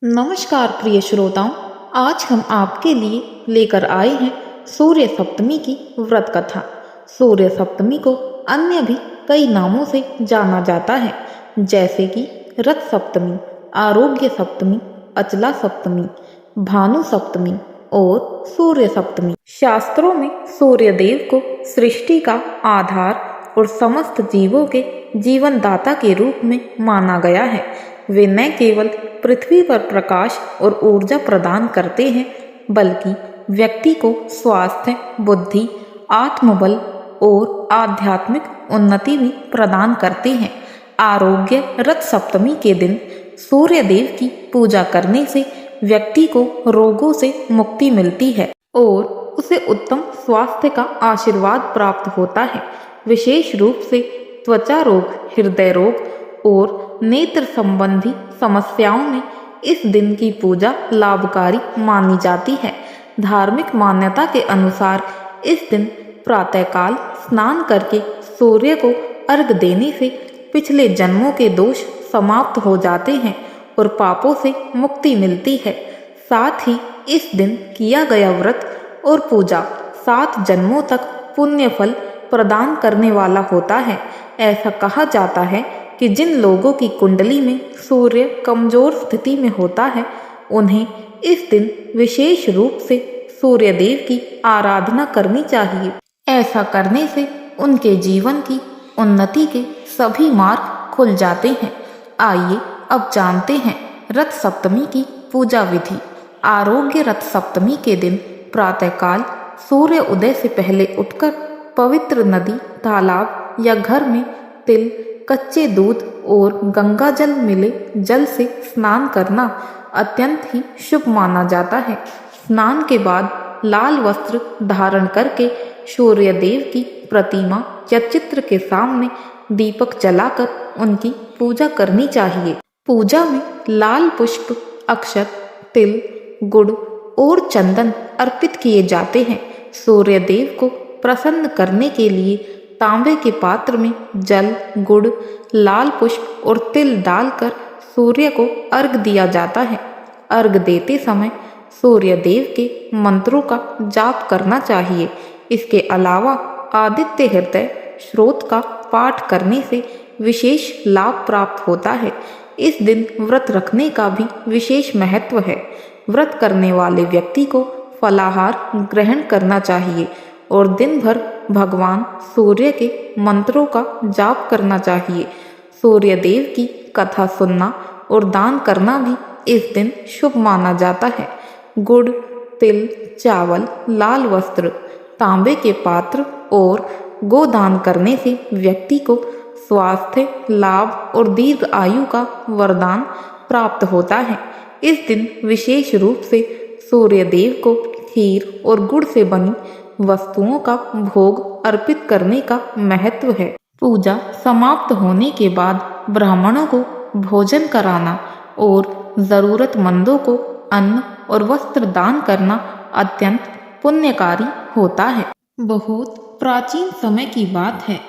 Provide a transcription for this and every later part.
नमस्कार प्रिय श्रोताओं। आज हम आपके लिए लेकर आए हैं सूर्य सप्तमी की व्रत कथा। सूर्य सप्तमी को अन्य भी कई नामों से जाना जाता है, जैसे कि रथ सप्तमी, आरोग्य सप्तमी, अचला सप्तमी, भानु सप्तमी और सूर्य सप्तमी। शास्त्रों में सूर्य देव को सृष्टि का आधार और समस्त जीवों के जीवनदाता के रूप में माना गया है। वे न केवल पृथ्वी पर प्रकाश और ऊर्जा प्रदान करते हैं, बल्कि व्यक्ति को स्वास्थ्य, बुद्धि, आत्मबल और आध्यात्मिक उन्नति भी प्रदान करते हैं। आरोग्य रथ सप्तमी के दिन सूर्य देव की पूजा करने से व्यक्ति को रोगों से मुक्ति मिलती है और उसे उत्तम स्वास्थ्य का आशीर्वाद प्राप्त होता है। विशेष रूप से त्वचा रोग, हृदय रोग और नेत्र संबंधी समस्याओं में इस दिन की पूजा लाभकारी मानी जाती है। धार्मिक मान्यता के अनुसार इस दिन प्रातःकाल स्नान करके सूर्य को अर्घ देने से पिछले जन्मों के दोष समाप्त हो जाते हैं और पापों से मुक्ति मिलती है। साथ ही इस दिन किया गया व्रत और पूजा 7 जन्मों तक पुण्य फल प्रदान करने वाला होता है। ऐसा कहा जाता है कि जिन लोगों की कुंडली में सूर्य कमजोर स्थिति में होता है, उन्हें इस दिन विशेष रूप से सूर्य देव की आराधना करनी चाहिए। ऐसा करने से उनके जीवन की उन्नति के सभी मार्ग खुल जाते हैं। आइए अब जानते हैं रथ सप्तमी की पूजा विधि। आरोग्य रथ सप्तमी के दिन प्रातःकाल सूर्य उदय से पहले उठकर पवित्र नदी, तालाब या घर में तिल, कच्चे दूध और गंगा जल मिले जल से स्नान करना अत्यंत ही शुभ माना जाता है। स्नान के बाद लाल वस्त्र धारण करके सूर्य देव की प्रतिमा या चित्र के सामने दीपक जलाकर उनकी पूजा करनी चाहिए। पूजा में लाल पुष्प, अक्षत, तिल, गुड़ और चंदन अर्पित किए जाते हैं। सूर्य देव को प्रसन्न करने के लिए तांबे के पात्र में जल, गुड़, लाल पुष्प और तिल डालकर सूर्य को अर्घ दिया जाता है। अर्घ देते समय सूर्य देव के मंत्रों का जाप करना चाहिए। इसके अलावा आदित्य हृदय स्रोत का पाठ करने से विशेष लाभ प्राप्त होता है। इस दिन व्रत रखने का भी विशेष महत्व है। व्रत करने वाले व्यक्ति को फलाहार ग्रहण करना चाहिए और दिन भर भगवान सूर्य के मंत्रों का जाप करना चाहिए। सूर्य देव की कथा सुनना और दान करना भी इस दिन शुभ माना जाता है। गुड़, तिल, चावल, लाल वस्त्र, तांबे के पात्र और गोदान करने से व्यक्ति को स्वास्थ्य, लाभ और दीर्घ आयु का वरदान प्राप्त होता है। इस दिन विशेष रूप से सूर्य देव को खीर और गुड़ से बनी वस्तुओं का भोग अर्पित करने का महत्व है। पूजा समाप्त होने के बाद ब्राह्मणों को भोजन कराना और जरूरतमंदों को अन्न और वस्त्र दान करना अत्यंत पुण्यकारी होता है। बहुत प्राचीन समय की बात है।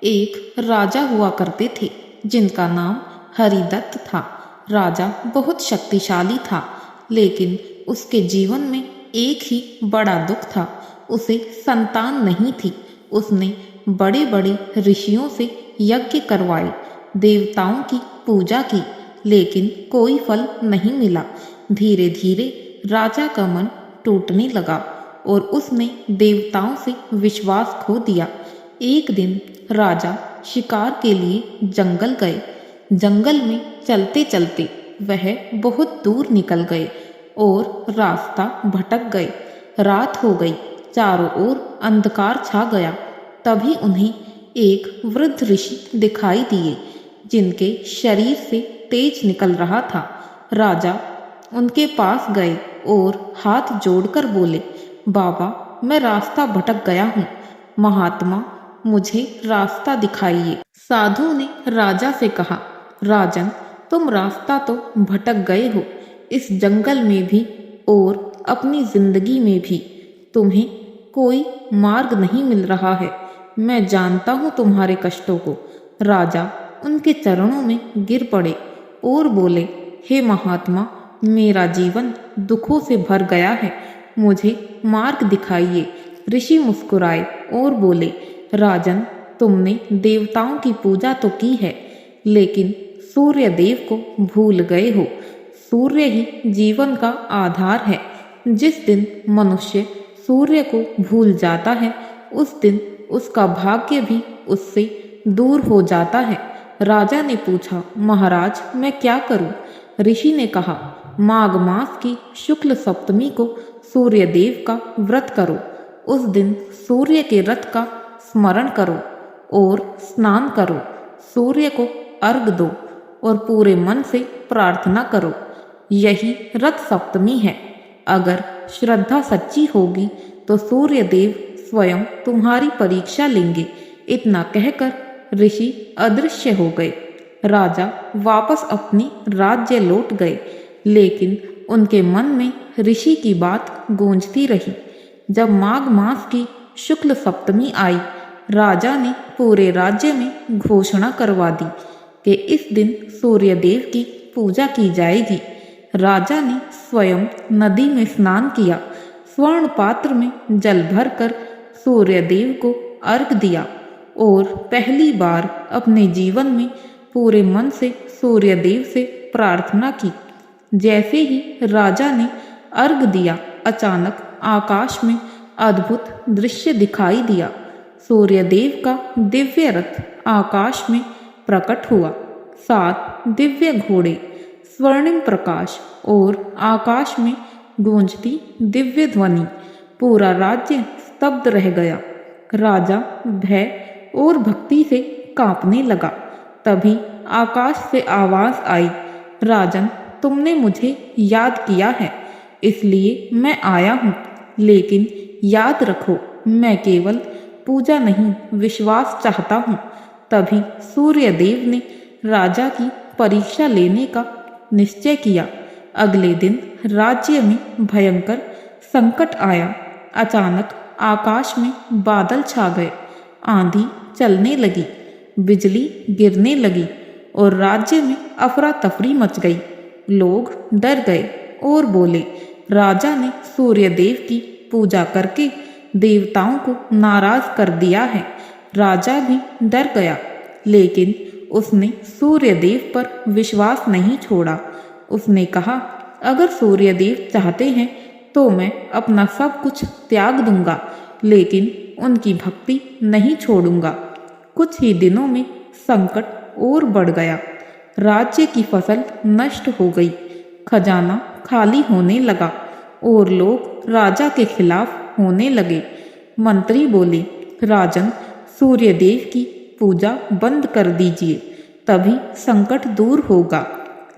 एक राजा हुआ करते थे जिनका नाम हरिदत्त था। राजा बहुत शक्तिशाली था, लेकिन उसके जीवन में एक ही बड़ा दुख था। उसे संतान नहीं थी। उसने बड़े बड़े ऋषियों से यज्ञ करवाए, देवताओं की पूजा की, लेकिन कोई फल नहीं मिला। धीरे धीरे राजा का मन टूटने लगा और उसने देवताओं से विश्वास खो दिया। एक दिन राजा शिकार के लिए जंगल गए। जंगल में चलते चलते वह बहुत दूर निकल गए और रास्ता भटक गए। रात हो गई, चारों ओर अंधकार छा गया। तभी उन्हें एक वृद्ध ऋषि दिखाई दिए, जिनके शरीर से तेज निकल रहा था। राजा उनके पास गए और हाथ जोड़कर बोले, बाबा, मैं रास्ता भटक गया हूँ। महात्मा, मुझे रास्ता दिखाइए। साधु ने राजा से कहा, राजन, तुम रास्ता तो भटक गए हो, इस जंगल में भी और अपनी जिंदगी में भी तुम्हें कोई मार्ग नहीं मिल रहा है। मैं जानता हूँ तुम्हारे कष्टों को। राजा उनके चरणों में गिर पड़े और बोले, हे महात्मा, मेरा जीवन दुखों से भर गया है, मुझे मार्ग दिखाइए। ऋषि मुस्कुराए और बोले, राजन, तुमने देवताओं की पूजा तो की है, लेकिन सूर्य देव को भूल गए हो। सूर्य ही जीवन का आधार है। जिस दिन मनुष्य सूर्य को भूल जाता है, उस दिन उसका भाग्य भी उससे दूर हो जाता है। राजा ने पूछा, महाराज, मैं क्या करूं? ऋषि ने कहा, माघ मास की शुक्ल सप्तमी को सूर्य देव का व्रत करो। उस दिन सूर्य के रथ का स्मरण करो और स्नान करो। सूर्य को अर्घ दो और पूरे मन से प्रार्थना करो। यही रथ सप्तमी है। अगर श्रद्धा सच्ची होगी तो सूर्य देव स्वयं तुम्हारी परीक्षा लेंगे। इतना कहकर ऋषि अदृश्य हो गए। राजा वापस अपनी राज्य लौट गए, लेकिन उनके मन में ऋषि की बात गूंजती रही। जब माघ मास की शुक्ल सप्तमी आई, राजा ने पूरे राज्य में घोषणा करवा दी कि इस दिन सूर्य देव की पूजा की जाएगी। राजा ने स्वयं नदी में स्नान किया, स्वर्ण पात्र में जल भरकर सूर्य देव को अर्घ दिया और पहली बार अपने जीवन में पूरे मन से सूर्य देव से प्रार्थना की। जैसे ही राजा ने अर्घ दिया, अचानक आकाश में अद्भुत दृश्य दिखाई दिया। सूर्य देव का दिव्य रथ आकाश में प्रकट हुआ। 7 दिव्य घोड़े, स्वर्णिम प्रकाश और आकाश में गूंजती दिव्य ध्वनि। पूरा राज्य स्तब्ध रह गया। राजा भय और भक्ति से कांपने लगा। तभी आकाश से आवाज आई, राजन, तुमने मुझे याद किया है, इसलिए मैं आया हूँ। लेकिन याद रखो, मैं केवल पूजा नहीं, विश्वास चाहता हूँ। तभी सूर्य देव ने राजा की परीक्षा लेने का निश्चय किया। अगले दिन राज्य में भयंकर संकट आया। अचानक आकाश में बादल छा गए, आंधी चलने लगी, बिजली गिरने लगी और राज्य में अफरा तफरी मच गई। लोग डर गए और बोले, राजा ने सूर्य देव की पूजा करके देवताओं को नाराज कर दिया है। राजा भी डर गया, लेकिन उसने सूर्य देव पर विश्वास नहीं छोड़ा। उसने कहा, अगर सूर्य देव चाहते हैं तो मैं अपना सब कुछ त्याग दूंगा, लेकिन उनकी भक्ति नहीं छोड़ूंगा। कुछ ही दिनों में संकट और बढ़ गया। राज्य की फसल नष्ट हो गई, खजाना खाली होने लगा और लोग राजा के खिलाफ होने लगे। मंत्री बोले, राजन, सूर्य देव की पूजा बंद कर दीजिए, तभी संकट दूर होगा।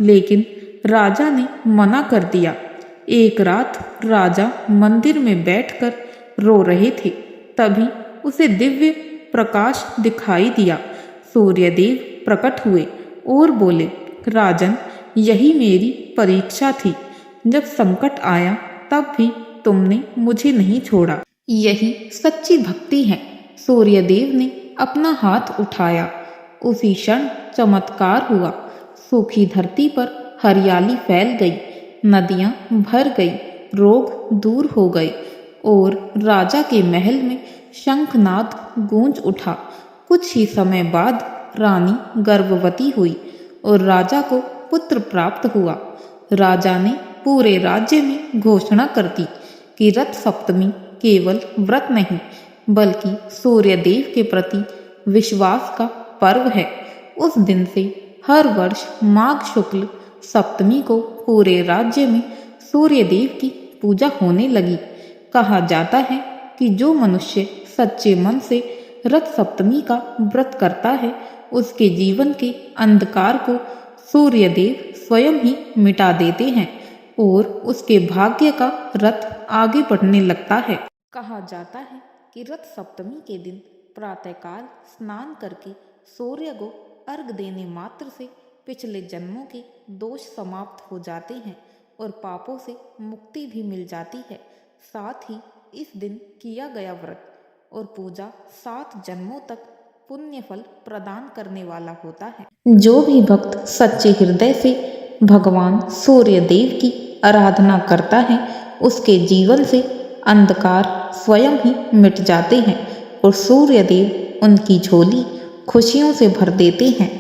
लेकिन राजा ने मना कर दिया। एक रात राजा मंदिर में बैठकर रो रहे थे। तभी उसे दिव्य प्रकाश दिखाई दिया। सूर्य देव प्रकट हुए और बोले, राजन, यही मेरी परीक्षा थी। जब संकट आया तब भी तुमने मुझे नहीं छोड़ा। यही सच्ची भक्ति है। सूर्य देव ने अपना हाथ उठाया। उसी क्षण चमत्कार हुआ। सूखी धरती पर हरियाली फैल गई, नदियां भर गई, रोग दूर हो गए और राजा के महल में शंखनाद गूंज उठा। कुछ ही समय बाद रानी गर्भवती हुई और राजा को पुत्र प्राप्त हुआ। राजा ने पूरे राज्य में घोषणा कर दी कि रथ सप्तमी केवल व्रत नहीं, बल्कि सूर्य देव के प्रति विश्वास का पर्व है। उस दिन से हर वर्ष माघ शुक्ल सप्तमी को पूरे राज्य में सूर्य देव की पूजा होने लगी। कहा जाता है कि जो मनुष्य सच्चे मन से रथ सप्तमी का व्रत करता है, उसके जीवन के अंधकार को सूर्य देव स्वयं ही मिटा देते हैं और उसके भाग्य का रथ आगे बढ़ने लगता है। कहा जाता है कि रथ सप्तमी के दिन प्रातःकाल स्नान करके सूर्य को अर्घ देने मात्र से पिछले जन्मों के दोष समाप्त हो जाते हैं और पापों से मुक्ति भी मिल जाती है। साथ ही इस दिन किया गया व्रत और पूजा 7 जन्मों तक पुण्य फल प्रदान करने वाला होता है। जो भी भक्त सच्चे हृदय से भगवान सूर्य देव की आराधना करता है उसके जीवन से अंधकार स्वयं ही मिट जाते हैं और सूर्य देव उनकी झोली खुशियों से भर देते हैं।